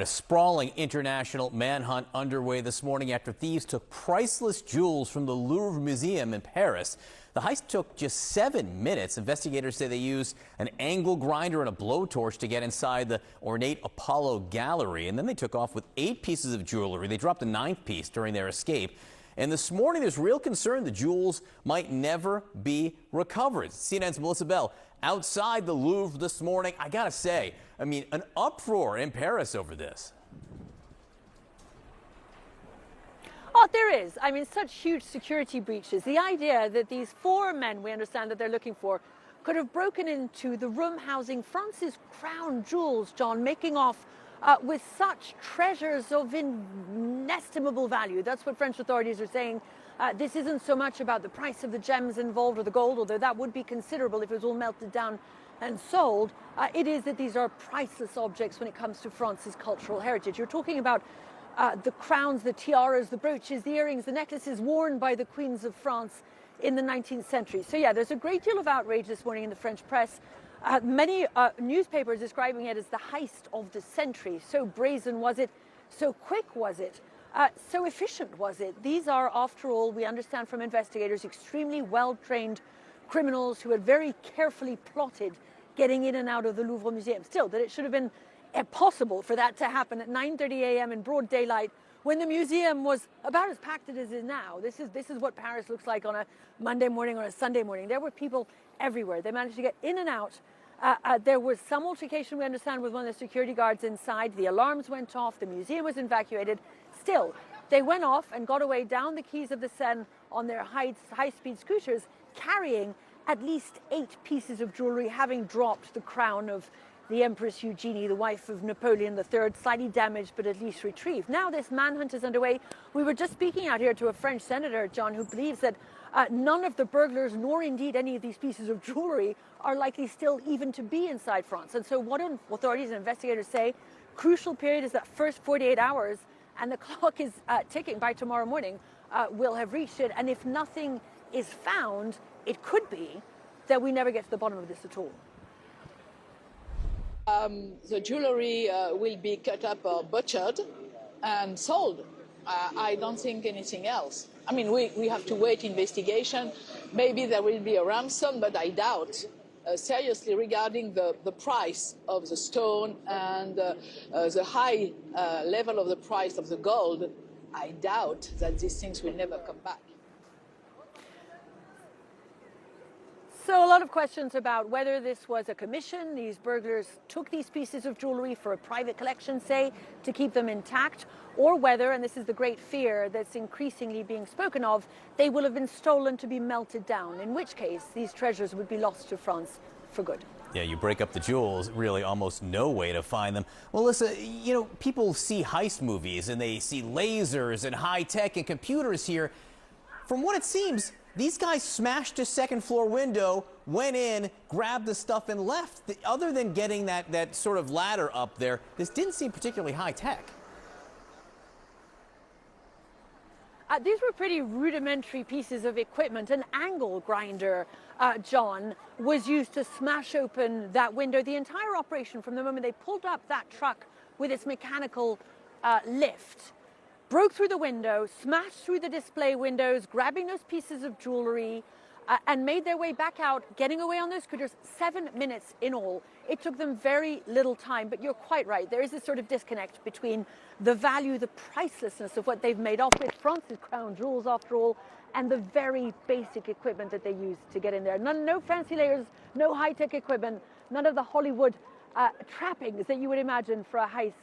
A sprawling international manhunt underway this morning after thieves took priceless jewels from the Louvre Museum in Paris. The heist took just 7 minutes. Investigators say they used an angle grinder and a blowtorch to get inside the ornate Apollo gallery, and then they took off with 8 pieces of jewelry. They dropped a 9th piece during their escape. And this morning, there's real concern the jewels might never be recovered. CNN's Melissa Bell outside the Louvre this morning. I gotta say, an uproar in Paris over this. Oh, there is. Such huge security breaches. The idea that these 4 men, we understand that they're looking for, could have broken into the room housing France's crown jewels, John, making off with such treasures of inestimable value. That's what French authorities are saying. This isn't so much about the price of the gems involved or the gold, although that would be considerable if it was all melted down and sold. It is that these are priceless objects when it comes to France's cultural heritage. You're talking about the crowns, the tiaras, the brooches, the earrings, the necklaces worn by the queens of France in the 19th century. So yeah, there's a great deal of outrage this morning in the French press. Many newspapers describing it as the heist of the century. So brazen was it, so quick was it, so efficient was it. These are, after all, we understand from investigators, extremely well-trained criminals who had very carefully plotted getting in and out of the Louvre Museum. Still, that it should have been impossible for that to happen at 9:30 a.m. in broad daylight when the museum was about as packed as it is now. This is what Paris looks like on a Monday morning or a Sunday morning. There were people everywhere. They managed to get in and out. There was some altercation, we understand, with one of the security guards inside. The alarms went off. The museum was evacuated. Still, they went off and got away down the quays of the Seine on their high-speed scooters, carrying at least 8 pieces of jewelry, having dropped the crown of the Empress Eugenie, the wife of Napoleon III, slightly damaged but at least retrieved. Now this manhunt is underway. We were just speaking out here to a French senator, John, who believes that none of the burglars, nor indeed any of these pieces of jewelry, are likely still even to be inside France. And so what authorities and investigators say, crucial period is that first 48 hours, and the clock is ticking. By tomorrow morning, we'll have reached it. And if nothing is found, it could be that we never get to the bottom of this at all. The jewelry will be cut up or butchered and sold. I don't think anything else. We have to wait investigation. Maybe there will be a ransom, but I doubt. Seriously, regarding the price of the stone and the high level of the price of the gold, I doubt that these things will never come back. So a lot of questions about whether this was a commission. These burglars took these pieces of jewelry for a private collection, say, to keep them intact, or whether, and this is the great fear that's increasingly being spoken of, they will have been stolen to be melted down, in which case these treasures would be lost to France for good. Yeah, you break up the jewels, really almost no way to find them. Melissa, people see heist movies and they see lasers and high tech and computers here. From what it seems, these guys smashed a second-floor window, went in, grabbed the stuff, and left. Other than getting that sort of ladder up there, this didn't seem particularly high-tech. These were pretty rudimentary pieces of equipment. An angle grinder, John, was used to smash open that window. The entire operation, from the moment they pulled up that truck with its mechanical lift, broke through the window, smashed through the display windows, grabbing those pieces of jewelry, and made their way back out, getting away on those scooters. 7 minutes in all. It took them very little time, but you're quite right. There is this sort of disconnect between the value, the pricelessness of what they've made off with, France's crown jewels after all, and the very basic equipment that they used to get in there. No fancy layers, no high-tech equipment, none of the Hollywood trappings that you would imagine for a heist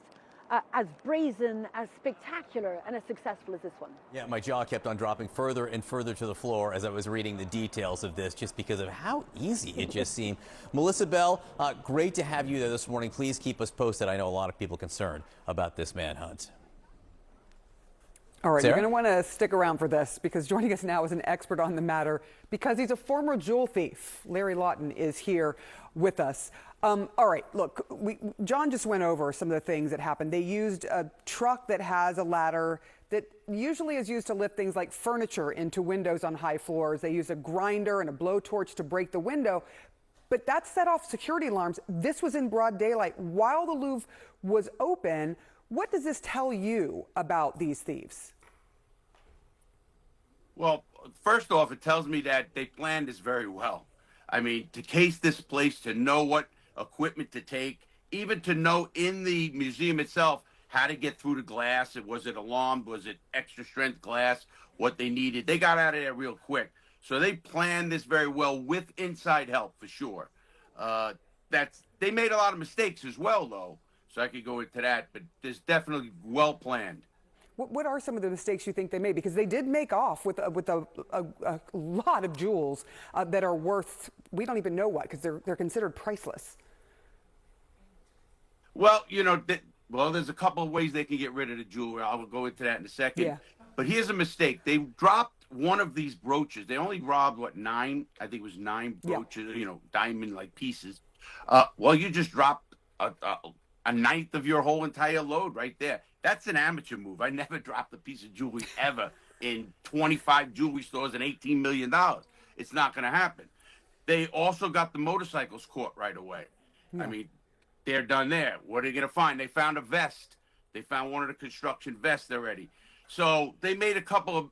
as brazen, as spectacular, and as successful as this one. Yeah, my jaw kept on dropping further and further to the floor as I was reading the details of this, just because of how easy it just seemed. Melissa Bell, great to have you there this morning. Please keep us posted. I know a lot of people concerned about this manhunt. All right, Sarah? you're going to want to stick around for this, because joining us now is an expert on the matter, because he's a former jewel thief. Larry Lawton is here with us. All right, look, John just went over some of the things that happened. They used a truck that has a ladder that usually is used to lift things like furniture into windows on high floors. They used a grinder and a blowtorch to break the window. But that set off security alarms. This was in broad daylight while the Louvre was open, What does this tell you about these thieves? Well, first off, it tells me that they planned this very well. I mean, to case this place, to know what equipment to take, even to know in the museum itself how to get through the glass. Was it alarmed? Was it extra strength glass? What they needed. They got out of there real quick. So they planned this very well with inside help for sure. They made a lot of mistakes as well, though. So I could go into that, but there's definitely well planned. What are some of the mistakes you think they made? Because they did make off with a lot of jewels that are worth, we don't even know what, because they're considered priceless. Well, there's a couple of ways they can get rid of the jewelry. I will go into that in a second. Yeah. But here's a mistake. They dropped one of these brooches. They only robbed, nine? I think it was 9 brooches, diamond-like pieces. Well, you just dropped a ninth of your whole entire load right there. That's an amateur move. I never dropped a piece of jewelry ever in 25 jewelry stores and $18 million. It's not going to happen. They also got the motorcycles caught right away. Yeah. I mean, they're done there. What are they going to find? They found a vest. They found one of the construction vests already. So they made a couple of,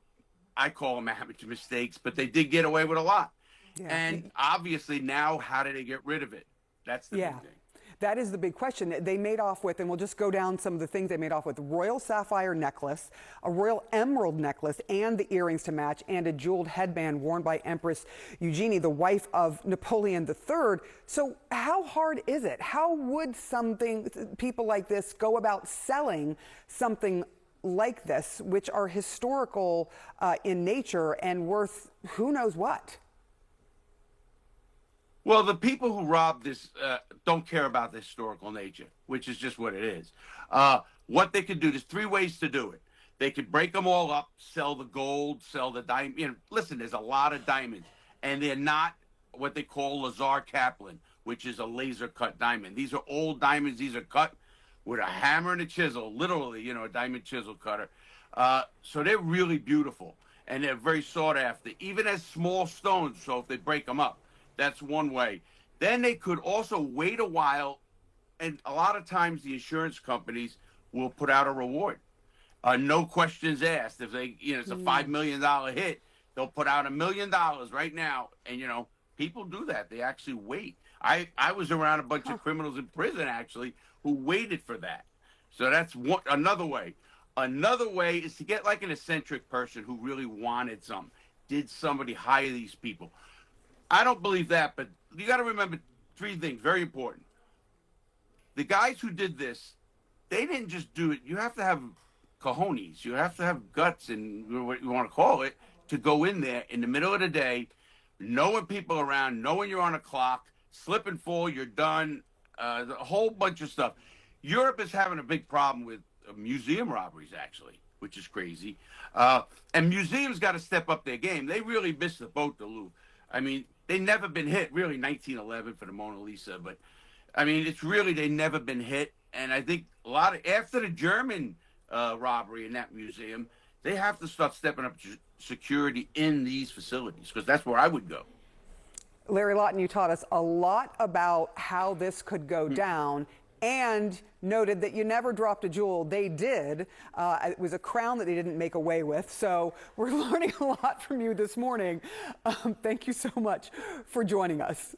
I call them amateur mistakes, but they did get away with a lot. Yeah. And obviously now, how do they get rid of it? That's the big thing. That is the big question. They made off with, and we'll just go down some of the things they made off with: royal sapphire necklace, a royal emerald necklace, and the earrings to match, and a jeweled headband worn by Empress Eugenie, the wife of Napoleon III. So how hard is it? How would people like this go about selling something like this, which are historical in nature and worth who knows what? Well, the people who robbed this don't care about the historical nature, which is just what it is. What they could do, there's 3 ways to do it. They could break them all up, sell the gold, sell the diamond. Listen, there's a lot of diamonds, and they're not what they call Lazar Kaplan, which is a laser cut diamond. These are old diamonds. These are cut with a hammer and a chisel, literally, a diamond chisel cutter. So they're really beautiful, and they're very sought after, even as small stones. So if they break them up, that's one way. Then they could also wait a while, and a lot of times the insurance companies will put out a reward. No questions asked. If they, it's a $5 million hit, they'll put out $1 million right now. And, people do that. They actually wait. I was around a bunch of criminals in prison, actually, who waited for that. So that's another way. Another way is to get like an eccentric person who really wanted something. Did somebody hire these people? I don't believe that, but you got to remember 3 things, very important. The guys who did this, they didn't just do it. You have to have cojones. You have to have guts, and what you want to call it, to go in there in the middle of the day, knowing people around, knowing you're on a clock, slip and fall, you're done, a whole bunch of stuff. Europe is having a big problem with museum robberies, actually, which is crazy. And museums got to step up their game. They really missed the boat, the Louvre. I mean, they never been hit, really, 1911 for the Mona Lisa. But, I mean, it's really, they never been hit. And I think after the German robbery in that museum, they have to start stepping up security in these facilities, because that's where I would go. Larry Lawton, you taught us a lot about how this could go down, and noted that you never dropped a jewel. They did. It was a crown that they didn't make away with. So we're learning a lot from you this morning. Thank you so much for joining us.